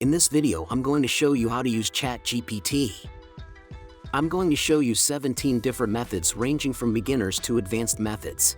In this video, I'm going to show you how to use ChatGPT. I'm going to show you 17 different methods ranging from beginners to advanced methods.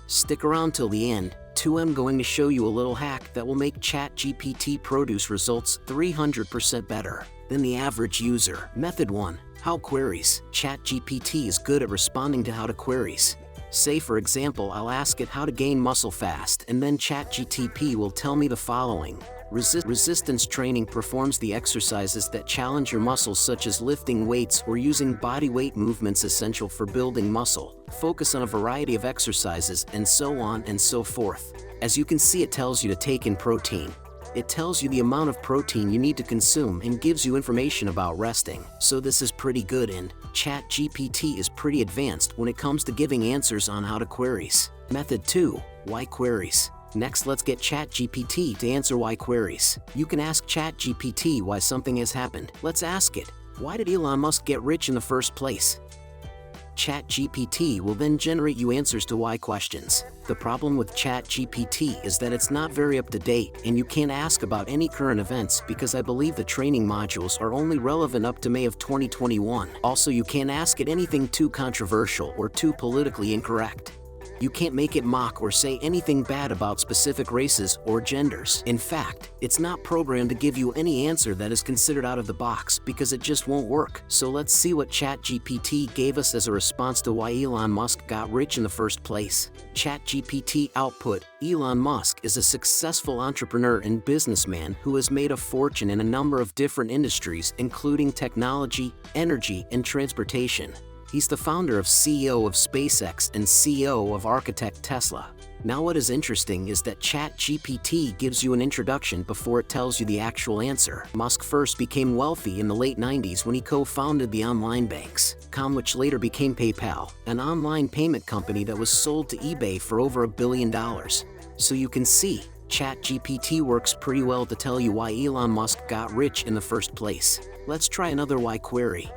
Stick around till the end, too. I'm going to show you a little hack that will make ChatGPT produce results 300% better than the average user. Method 1. How queries. ChatGPT is good at responding to how to queries. Say for example, I'll ask it how to gain muscle fast, and then ChatGPT will tell me the following. Resistance training performs the exercises that challenge your muscles, such as lifting weights or using body weight movements essential for building muscle. Focus on a variety of exercises, and so on and so forth. As you can see, it tells you to take in protein. It tells you the amount of protein you need to consume and gives you information about resting. So this is pretty good, and ChatGPT is pretty advanced when it comes to giving answers on how to queries. Method 2. Why queries. Next, let's get ChatGPT to answer why queries. You can ask ChatGPT why something has happened. Let's ask it, why did Elon Musk get rich in the first place? ChatGPT will then generate you answers to why questions. The problem with ChatGPT is that it's not very up to date, and you can't ask about any current events because I believe the training modules are only relevant up to May of 2021. Also, you can't ask it anything too controversial or too politically incorrect. You can't make it mock or say anything bad about specific races or genders. In fact, it's not programmed to give you any answer that is considered out of the box because it just won't work. So let's see what ChatGPT gave us as a response to why Elon Musk got rich in the first place. ChatGPT output. Elon Musk is a successful entrepreneur and businessman who has made a fortune in a number of different industries, including technology, energy, and transportation. He's the founder of CEO of SpaceX and CEO of architect Tesla. Now what is interesting is that ChatGPT gives you an introduction before it tells you the actual answer. Musk first became wealthy in the late 90s when he co-founded the online banks.com, which later became PayPal, an online payment company that was sold to eBay for over $1 billion. So you can see, ChatGPT works pretty well to tell you why Elon Musk got rich in the first place. Let's try another why query.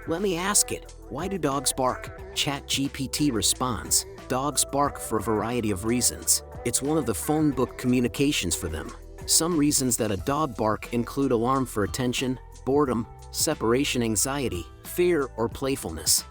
Let me ask it, why do dogs bark? ChatGPT responds, dogs bark for a variety of reasons. It's one of the phone book communications for them. Some reasons that a dog bark include alarm for attention, boredom, separation anxiety, fear, or playfulness.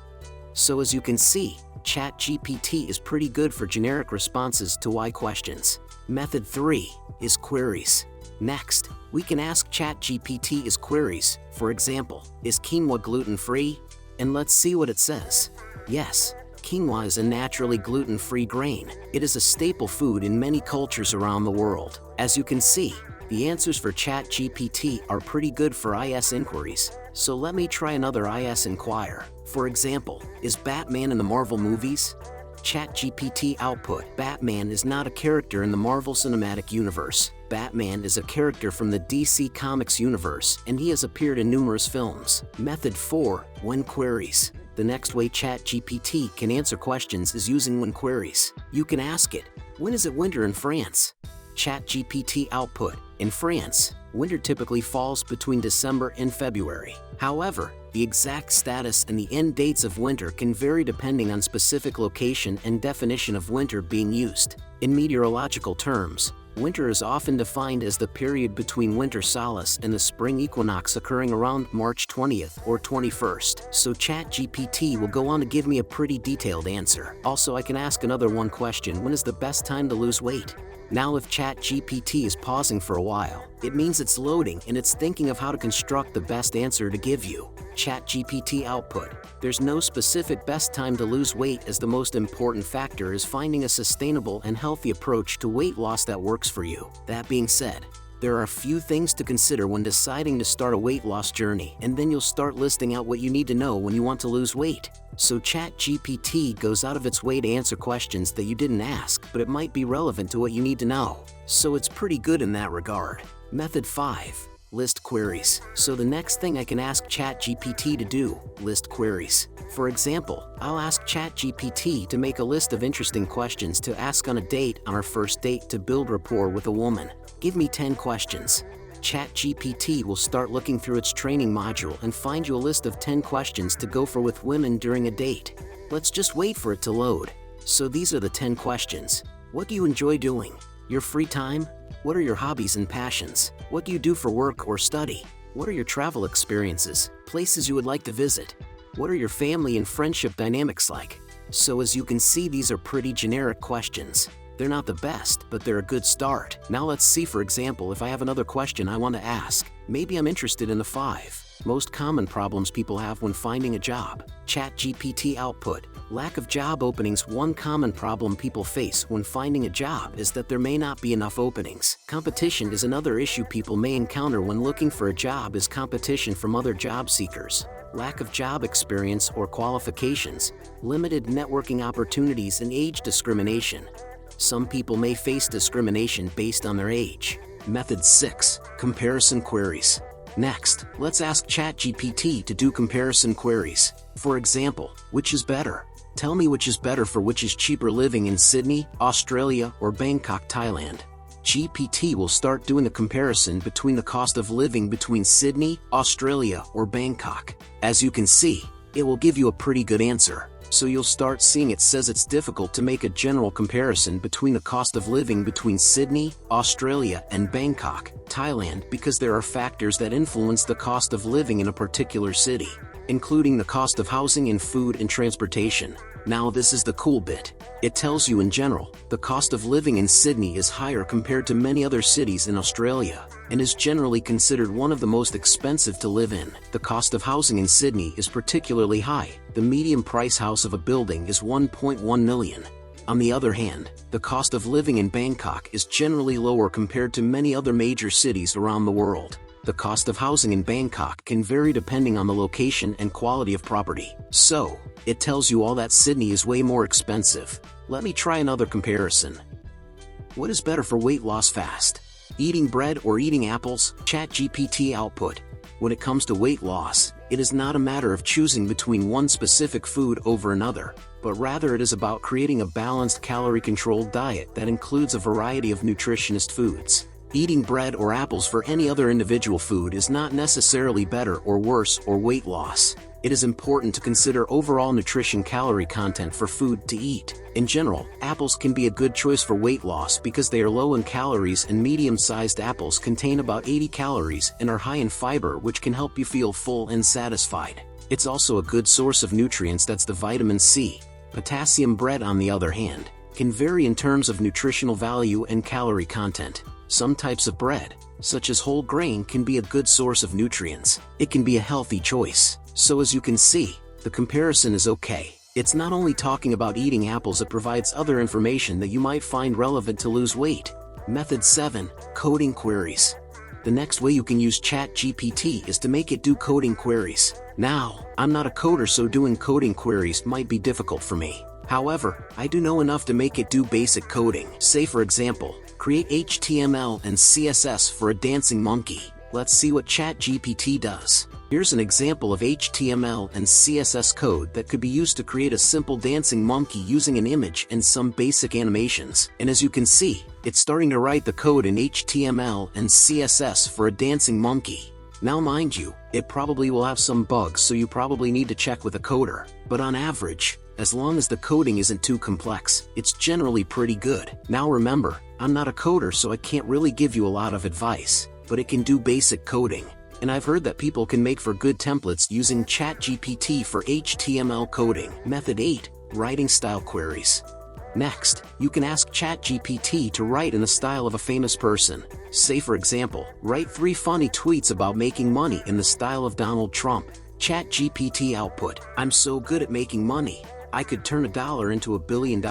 So as you can see, ChatGPT is pretty good for generic responses to why questions. Method 3 is queries. Next, we can ask ChatGPT is queries. For example, is quinoa gluten-free? And let's see what it says. Yes, quinoa is a naturally gluten-free grain. It is a staple food in many cultures around the world. As you can see, the answers for ChatGPT are pretty good for IS inquiries. So let me try another IS inquire. For example, is Batman in the Marvel movies? ChatGPT output. Batman is not a character in the Marvel Cinematic Universe. Batman is a character from the DC Comics universe, and he has appeared in numerous films. Method 4. When queries. The next way ChatGPT can answer questions is using when queries. You can ask it, when is it winter in France? ChatGPT output. In France, winter typically falls between December and February. However, the exact status and the end dates of winter can vary depending on specific location and definition of winter being used. In meteorological terms, winter is often defined as the period between winter solstice and the spring equinox occurring around March 20th or 21st. So ChatGPT will go on to give me a pretty detailed answer. Also, I can ask another one question, when is the best time to lose weight? Now if ChatGPT is pausing for a while, it means it's loading and it's thinking of how to construct the best answer to give you. ChatGPT output. There's no specific best time to lose weight, as the most important factor is finding a sustainable and healthy approach to weight loss that works for you. That being said, there are a few things to consider when deciding to start a weight loss journey, and then you'll start listing out what you need to know when you want to lose weight. So ChatGPT goes out of its way to answer questions that you didn't ask, but it might be relevant to what you need to know. So it's pretty good in that regard. Method 5. List queries. So the next thing I can ask ChatGPT to do, list queries. For example, I'll ask ChatGPT to make a list of interesting questions to ask on a date, on our first date, to build rapport with a woman. Give me 10 questions. ChatGPT will start looking through its training module and find you a list of 10 questions to go for with women during a date. Let's just wait for it to load. So these are the 10 questions. What do you enjoy doing? Your free time? What are your hobbies and passions? What do you do for work or study? What are your travel experiences, places you would like to visit? What are your family and friendship dynamics like? So as you can see, these are pretty generic questions. They're not the best, but they're a good start. Now let's see, for example, if I have another question I want to ask. Maybe I'm interested in the 5 most common problems people have when finding a job. ChatGPT output. Lack of job openings. One common problem people face when finding a job is that there may not be enough openings. Competition is another issue people may encounter when looking for a job, is competition from other job seekers. Lack of job experience or qualifications. Limited networking opportunities and age discrimination. Some people may face discrimination based on their age. Method 6. Comparison queries. Next, let's ask ChatGPT to do comparison queries. For example, which is better? Tell me which is better for which is cheaper, living in Sydney, Australia, or Bangkok, Thailand. GPT will start doing a comparison between the cost of living between Sydney, Australia, or Bangkok. As you can see, it will give you a pretty good answer. So you'll start seeing it says it's difficult to make a general comparison between the cost of living between Sydney, Australia, and Bangkok, Thailand, because there are factors that influence the cost of living in a particular city, including the cost of housing and food and transportation. Now this is the cool bit. It tells you in general, the cost of living in Sydney is higher compared to many other cities in Australia, and is generally considered one of the most expensive to live in. The cost of housing in Sydney is particularly high. The median price house of a building is 1.1 million. On the other hand, the cost of living in Bangkok is generally lower compared to many other major cities around the world. The cost of housing in Bangkok can vary depending on the location and quality of property. So, it tells you all that Sydney is way more expensive. Let me try another comparison. What is better for weight loss fast? Eating bread or eating apples? ChatGPT output. When it comes to weight loss, it is not a matter of choosing between one specific food over another, but rather it is about creating a balanced, calorie-controlled diet that includes a variety of nutritionist foods. Eating bread or apples for any other individual food is not necessarily better or worse or weight loss. It is important to consider overall nutrition calorie content for food to eat. In general, apples can be a good choice for weight loss because they are low in calories, and medium-sized apples contain about 80 calories and are high in fiber, which can help you feel full and satisfied. It's also a good source of nutrients, that's the vitamin C. Potassium bread, on the other hand, can vary in terms of nutritional value and calorie content. Some types of bread, such as whole grain, can be a good source of nutrients. It can be a healthy choice. So as you can see, the comparison is okay. It's not only talking about eating apples, it provides other information that you might find relevant to lose weight. Method 7. Coding queries. The next way you can use ChatGPT is to make it do coding queries. Now, I'm not a coder, so doing coding queries might be difficult for me. However, I do know enough to make it do basic coding. Say, for example, create HTML and CSS for a dancing monkey. Let's see what ChatGPT does. Here's an example of HTML and CSS code that could be used to create a simple dancing monkey using an image and some basic animations. And as you can see, it's starting to write the code in HTML and CSS for a dancing monkey. Now mind you, it probably will have some bugs, so you probably need to check with a coder. But on average, as long as the coding isn't too complex, it's generally pretty good. Now remember, I'm not a coder, so I can't really give you a lot of advice, but it can do basic coding. And I've heard that people can make for good templates using ChatGPT for HTML coding. Method 8. Writing style queries. Next, you can ask ChatGPT to write in the style of a famous person. Say, for example, write 3 funny tweets about making money in the style of Donald Trump. ChatGPT output. I'm so good at making money. I could turn $1 into $1 billion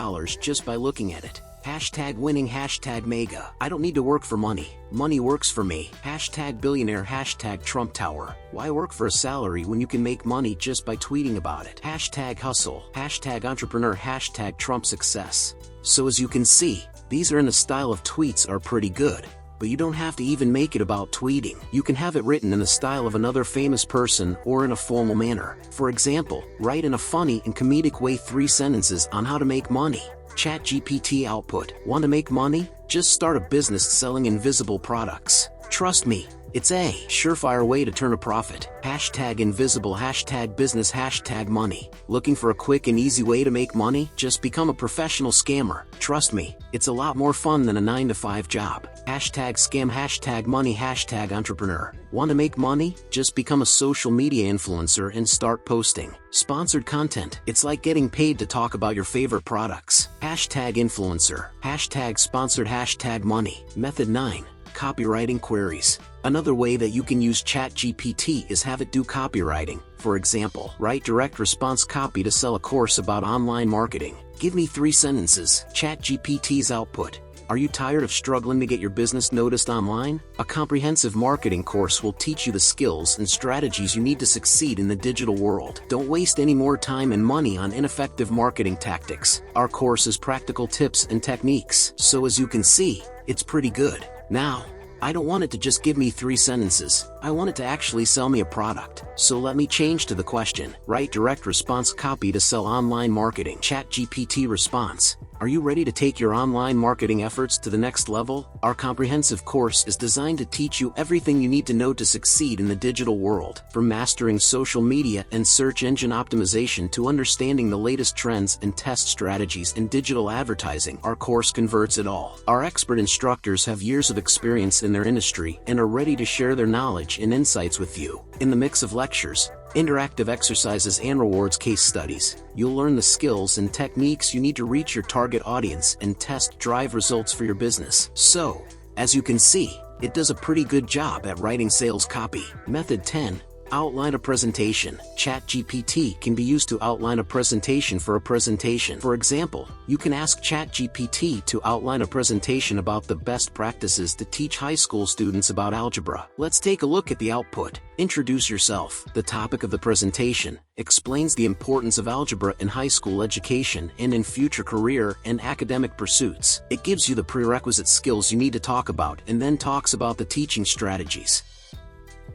just by looking at it. Hashtag winning, hashtag mega. I don't need to work for money. Money works for me. Hashtag billionaire, hashtag Trump Tower. Why work for a salary when you can make money just by tweeting about it? Hashtag hustle. Hashtag entrepreneur, hashtag Trump success. So as you can see, these are in the style of tweets are pretty good. But you don't have to even make it about tweeting. You can have it written in the style of another famous person or in a formal manner. For example, write in a funny and comedic way 3 sentences on how to make money. ChatGPT output. Want to make money? Just start a business selling invisible products. Trust me, It's a surefire way to turn a profit. Hashtag invisible, hashtag business, hashtag money. Looking for a quick and easy way to make money? Just become a professional scammer. Trust me, it's a lot more fun than a 9-to-5 job. Hashtag scam, hashtag money, hashtag entrepreneur. Want to make money? Just become a social media influencer and start posting sponsored content. It's like getting paid to talk about your favorite products. Hashtag influencer, hashtag sponsored, hashtag money. Method 9. Copywriting queries. Another way that you can use ChatGPT is have it do copywriting. For example, write direct response copy to sell a course about online marketing. Give me 3 sentences. ChatGPT's output. Are you tired of struggling to get your business noticed online? A comprehensive marketing course will teach you the skills and strategies you need to succeed in the digital world. Don't waste any more time and money on ineffective marketing tactics. Our course is practical tips and techniques. So as you can see, it's pretty good. Now, I don't want it to just give me 3 sentences. I want it to actually sell me a product. So let me change to the question. Write direct response copy to sell online marketing. ChatGPT response. Are you ready to take your online marketing efforts to the next level? Our comprehensive course is designed to teach you everything you need to know to succeed in the digital world. From mastering social media and search engine optimization to understanding the latest trends and test strategies in digital advertising, our course converts it all. Our expert instructors have years of experience in their industry and are ready to share their knowledge and insights with you. In the mix of lectures, interactive exercises and rewards case studies, you'll learn the skills and techniques you need to reach your target audience and test drive results for your business. So, as you can see, it does a pretty good job at writing sales copy. Method 10. Outline a presentation. ChatGPT can be used to outline a presentation for a presentation. For example, you can ask ChatGPT to outline a presentation about the best practices to teach high school students about algebra. Let's take a look at the output. Introduce yourself. The topic of the presentation explains the importance of algebra in high school education and in future career and academic pursuits. It gives you the prerequisite skills you need to talk about and then talks about the teaching strategies.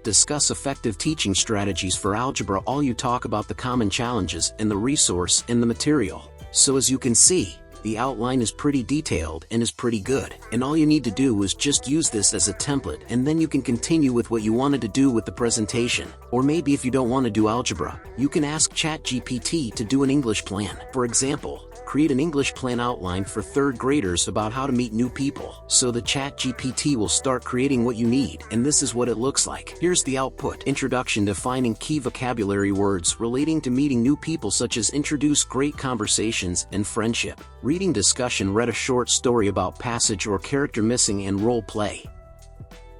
Discuss effective teaching strategies for algebra. All you talk about the common challenges and the resource and the material. So as you can see, the outline is pretty detailed and is pretty good. And all you need to do is just use this as a template, and then you can continue with what you wanted to do with the presentation. Or maybe if you don't want to do algebra, you can ask ChatGPT to do an English plan. For example, create an English plan outline for 3rd graders about how to meet new people. So the ChatGPT will start creating what you need, and this is what it looks like. Here's the output. Introduction: defining key vocabulary words relating to meeting new people, such as introduce, great conversations, and friendship. Reading discussion: read a short story about passage or character missing, and role play.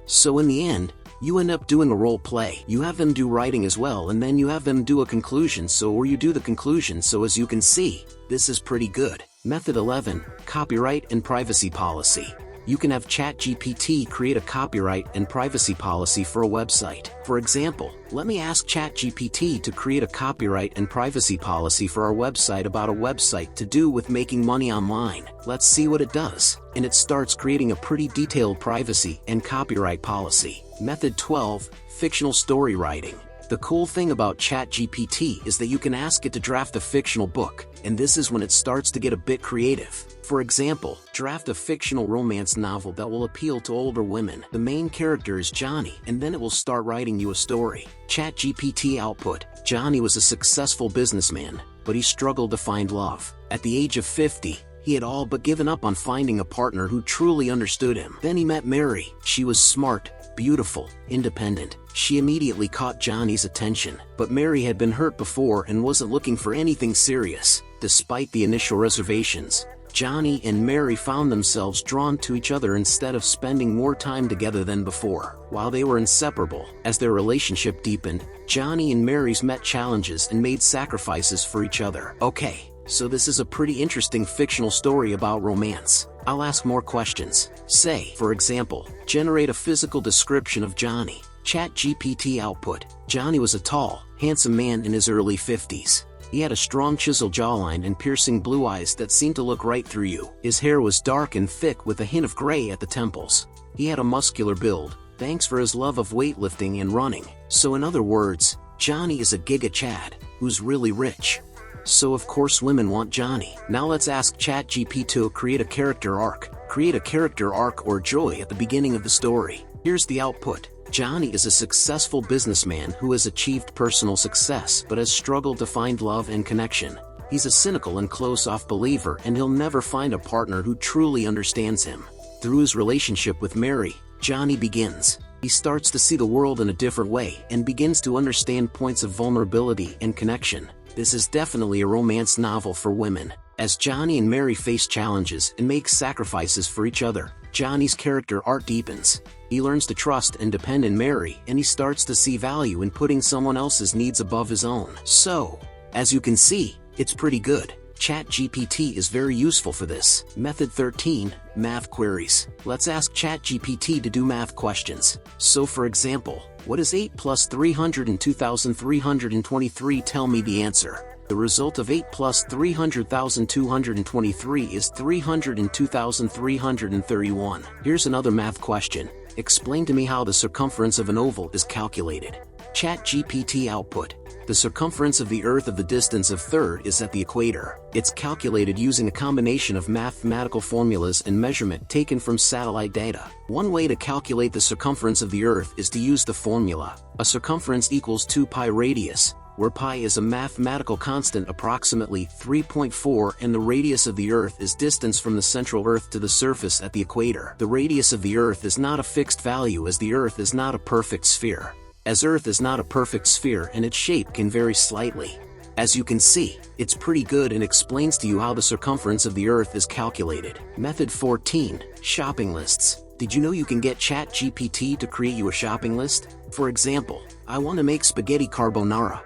So in the end, you end up doing a role play. You have them do writing as well, and then you have them do a conclusion, or you do the conclusion. So as you can see, this is pretty good. Method 11. Copyright and privacy policy. You can have ChatGPT create a copyright and privacy policy for a website. For example, let me ask ChatGPT to create a copyright and privacy policy for our website about a website to do with making money online. Let's see what it does. And it starts creating a pretty detailed privacy and copyright policy. Method 12. Fictional story writing. The cool thing about ChatGPT is that you can ask it to draft a fictional book, and this is when it starts to get a bit creative. For example, draft a fictional romance novel that will appeal to older women. The main character is Johnny, and then it will start writing you a story. ChatGPT output: Johnny was a successful businessman, but he struggled to find love. At the age of 50, he had all but given up on finding a partner who truly understood him. Then he met Mary. She was smart, beautiful, independent. She immediately caught Johnny's attention, but Mary had been hurt before and wasn't looking for anything serious. Despite the initial reservations, Johnny and Mary found themselves drawn to each other instead of spending more time together than before. While they were inseparable, as their relationship deepened, Johnny and Mary's met challenges and made sacrifices for each other. Okay, so this is a pretty interesting fictional story about romance. I'll ask more questions. Say, for example, generate a physical description of Johnny. ChatGPT output: Johnny was a tall, handsome man in his early 50s. He had a strong chiseled jawline and piercing blue eyes that seemed to look right through you. His hair was dark and thick with a hint of gray at the temples. He had a muscular build, thanks for his love of weightlifting and running. So in other words, Johnny is a Giga Chad, who's really rich. So of course women want Johnny. Now let's ask ChatGPT to create a character arc. Create a character arc or joy at the beginning of the story. Here's the output. Johnny is a successful businessman who has achieved personal success but has struggled to find love and connection. He's a cynical and close-off believer, and he'll never find a partner who truly understands him. Through his relationship with Mary, Johnny begins. He starts to see the world in a different way and begins to understand points of vulnerability and connection. This is definitely a romance novel for women. As Johnny and Mary face challenges and make sacrifices for each other, Johnny's character arc deepens. He learns to trust and depend on Mary, and he starts to see value in putting someone else's needs above his own. So, as you can see, it's pretty good. ChatGPT is very useful for this. Method 13, Math Queries. Let's ask ChatGPT to do math questions. So for example, what is 8 plus 302,323? Tell me the answer. The result of 8 plus 300,223 is 302,331. Here's another math question. Explain to me how the circumference of an oval is calculated. ChatGPT output. The circumference of the Earth of the distance of third is at the equator. It's calculated using a combination of mathematical formulas and measurement taken from satellite data. One way to calculate the circumference of the Earth is to use the formula. A circumference equals 2 pi radius, where pi is a mathematical constant approximately 3.4, and the radius of the Earth is distance from the central Earth to the surface at the equator. The radius of the Earth is not a fixed value, as the Earth is not a perfect sphere. As Earth is not a perfect sphere and its shape can vary slightly. As you can see, it's pretty good and explains to you how the circumference of the Earth is calculated. Method 14, Shopping Lists. Did you know you can get ChatGPT to create you a shopping list? For example, I want to make spaghetti carbonara.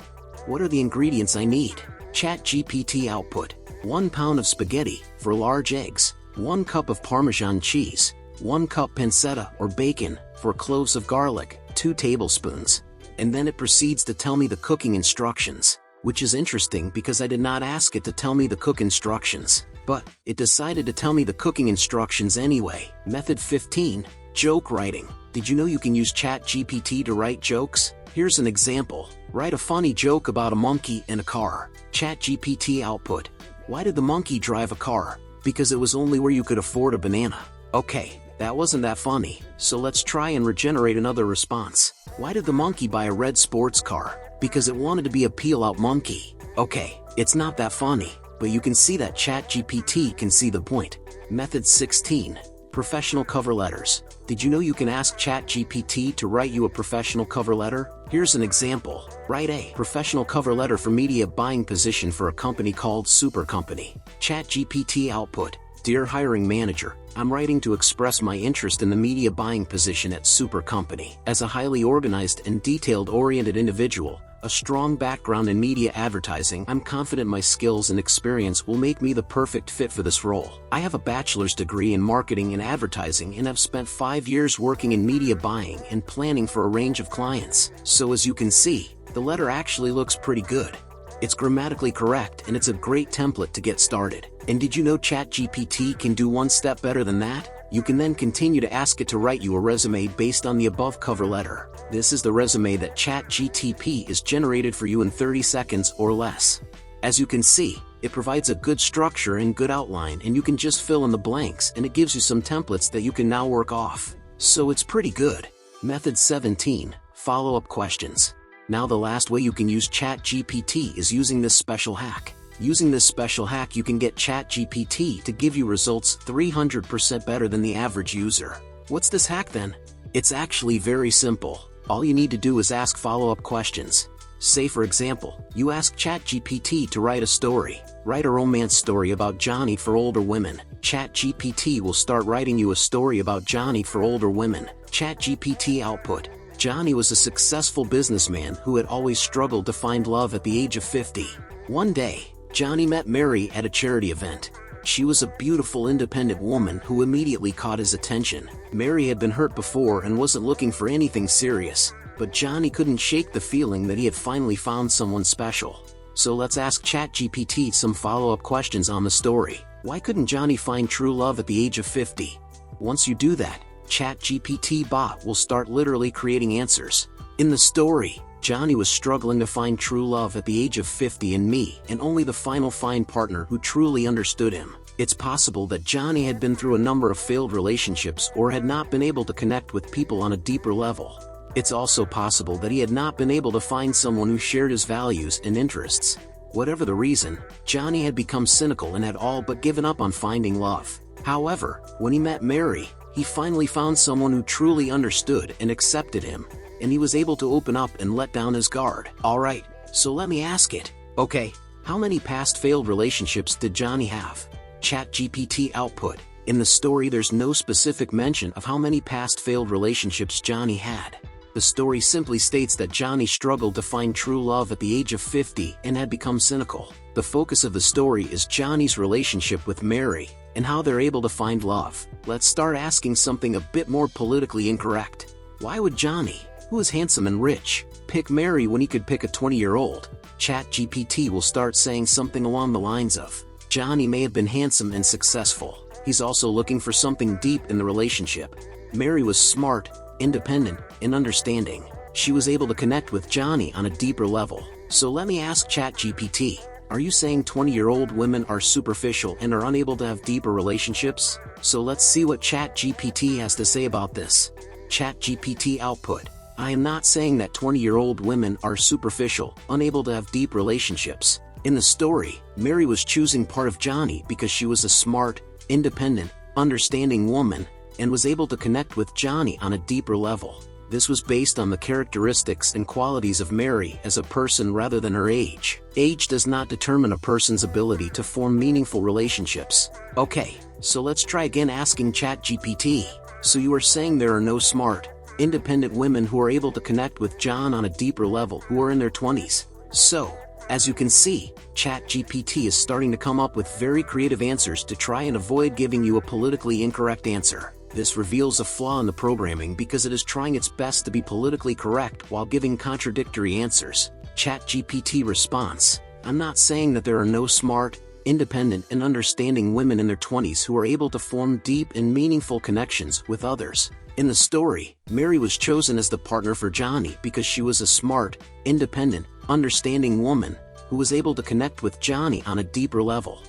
What are the ingredients I need? ChatGPT output. 1 pound of spaghetti, for large eggs, 1 cup of Parmesan cheese, 1 cup pancetta or bacon, for cloves of garlic, 2 tablespoons. And then it proceeds to tell me the cooking instructions, which is interesting because I did not ask it to tell me the cook instructions, but it decided to tell me the cooking instructions anyway. Method 15, Joke Writing. Did you know you can use ChatGPT to write jokes? Here's an example. Write a funny joke about a monkey and a car. ChatGPT output. Why did the monkey drive a car? Because it was only where you could afford a banana. Okay, that wasn't that funny, so let's try and regenerate another response. Why did the monkey buy a red sports car? Because it wanted to be a peel-out monkey. Okay, it's not that funny, but you can see that ChatGPT can see the point. Method 16, Professional Cover Letters. Did you know you can ask ChatGPT to write you a professional cover letter? Here's an example. Write a professional cover letter for media buying position for a company called Super Company. ChatGPT output. Dear hiring manager, I'm writing to express my interest in the media buying position at Super Company. As a highly organized and detailed-oriented individual, a strong background in media advertising, I'm confident my skills and experience will make me the perfect fit for this role. I have a bachelor's degree in marketing and advertising and have spent 5 years working in media buying and planning for a range of clients. So as you can see, the letter actually looks pretty good. It's grammatically correct and it's a great template to get started. And did you know ChatGPT can do one step better than that? You can then continue to ask it to write you a resume based on the above cover letter. This is the resume that ChatGPT is generated for you in 30 seconds or less. As you can see, it provides a good structure and good outline, and you can just fill in the blanks, and it gives you some templates that you can now work off. So it's pretty good. Method 17, Follow-up questions. Now the last way you can use ChatGPT is using this special hack. Using this special hack, you can get ChatGPT to give you results 300% better than the average user. What's this hack then? It's actually very simple. All you need to do is ask follow-up questions. Say for example, you ask ChatGPT to write a story. Write a romance story about Johnny for older women. ChatGPT will start writing you a story about Johnny for older women. ChatGPT output. Johnny was a successful businessman who had always struggled to find love at the age of 50. One day, Johnny met Mary at a charity event. She was a beautiful independent woman who immediately caught his attention. Mary had been hurt before and wasn't looking for anything serious, but Johnny couldn't shake the feeling that he had finally found someone special. So let's ask ChatGPT some follow-up questions on the story. Why couldn't Johnny find true love at the age of 50? Once you do that, ChatGPT bot will start literally creating answers. In the story, Johnny was struggling to find true love at the age of 50 and me, and only the final find partner who truly understood him. It's possible that Johnny had been through a number of failed relationships or had not been able to connect with people on a deeper level. It's also possible that he had not been able to find someone who shared his values and interests. Whatever the reason, Johnny had become cynical and had all but given up on finding love. However, when he met Mary, he finally found someone who truly understood and accepted him, and he was able to open up and let down his guard. Alright, so let me ask it. Okay, how many past failed relationships did Johnny have? ChatGPT output. In the story there's no specific mention of how many past failed relationships Johnny had. The story simply states that Johnny struggled to find true love at the age of 50 and had become cynical. The focus of the story is Johnny's relationship with Mary, and how they're able to find love. Let's start asking something a bit more politically incorrect. Why would Johnny, who is handsome and rich, pick Mary when he could pick a 20-year-old? ChatGPT will start saying something along the lines of, Johnny may have been handsome and successful. He's also looking for something deep in the relationship. Mary was smart, independent, and understanding. She was able to connect with Johnny on a deeper level. So let me ask ChatGPT, are you saying 20-year-old women are superficial and are unable to have deeper relationships? So let's see what ChatGPT has to say about this. ChatGPT output. I am not saying that 20-year-old women are superficial, unable to have deep relationships. In the story, Mary was choosing part of Johnny because she was a smart, independent, understanding woman, and was able to connect with Johnny on a deeper level. This was based on the characteristics and qualities of Mary as a person rather than her age. Age does not determine a person's ability to form meaningful relationships. Okay, so let's try again asking ChatGPT. So you are saying there are no smart, independent women who are able to connect with John on a deeper level who are in their 20s? So, as you can see, ChatGPT is starting to come up with very creative answers to try and avoid giving you a politically incorrect answer. This reveals a flaw in the programming because it is trying its best to be politically correct while giving contradictory answers. ChatGPT response. I'm not saying that there are no smart, independent and understanding women in their 20s who are able to form deep and meaningful connections with others. In the story, Mary was chosen as the partner for Johnny because she was a smart, independent, understanding woman who was able to connect with Johnny on a deeper level.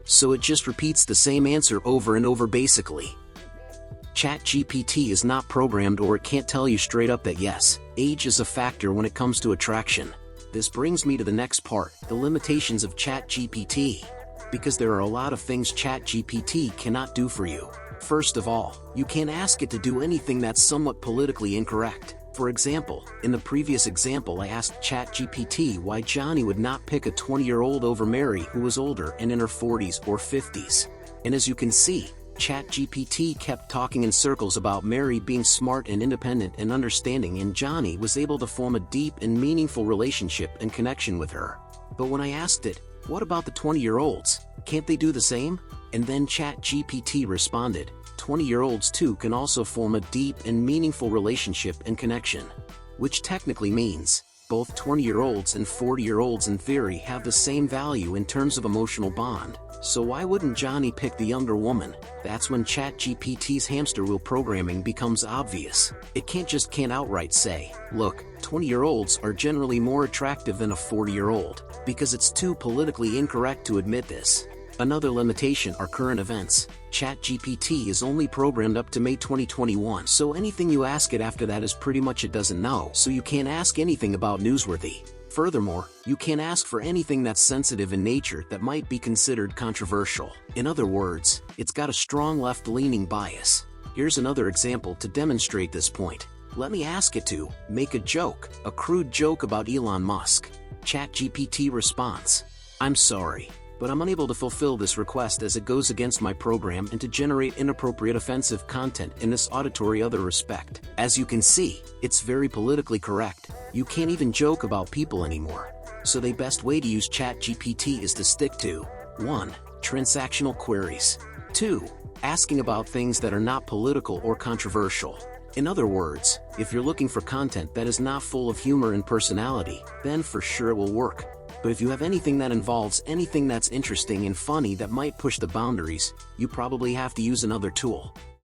So it just repeats the same answer over and over basically. ChatGPT is not programmed, or it can't tell you straight up that yes, age is a factor when it comes to attraction. This brings me to the next part, the limitations of ChatGPT. Because there are a lot of things ChatGPT cannot do for you. First of all, you can't ask it to do anything that's somewhat politically incorrect. For example, in the previous example I asked ChatGPT why Johnny would not pick a 20-year-old over Mary who was older and in her 40s or 50s. And as you can see, ChatGPT kept talking in circles about Mary being smart and independent and understanding, and Johnny was able to form a deep and meaningful relationship and connection with her. But when I asked it, what about the 20-year-olds? Can't they do the same? And then ChatGPT responded, 20-year-olds too can also form a deep and meaningful relationship and connection. Which technically means, both 20-year-olds and 40-year-olds in theory have the same value in terms of emotional bond. So why wouldn't Johnny pick the younger woman? That's when ChatGPT's hamster wheel programming becomes obvious. It can't outright say, look, 20-year-olds are generally more attractive than a 40-year-old, because it's too politically incorrect to admit this. Another limitation are current events. ChatGPT is only programmed up to May 2021, so anything you ask it after that is pretty much it doesn't know, so you can't ask anything about newsworthy. Furthermore, you can't ask for anything that's sensitive in nature that might be considered controversial. In other words, it's got a strong left-leaning bias. Here's another example to demonstrate this point. Let me ask it to make a joke, a crude joke about Elon Musk. ChatGPT response. I'm sorry, but I'm unable to fulfill this request as it goes against my program and to generate inappropriate offensive content in this auditory other respect. As you can see, it's very politically correct. You can't even joke about people anymore. So the best way to use ChatGPT is to stick to 1. Transactional queries. 2. Asking about things that are not political or controversial. In other words, if you're looking for content that is not full of humor and personality, then for sure it will work. But if you have anything that involves anything that's interesting and funny that might push the boundaries, you probably have to use another tool.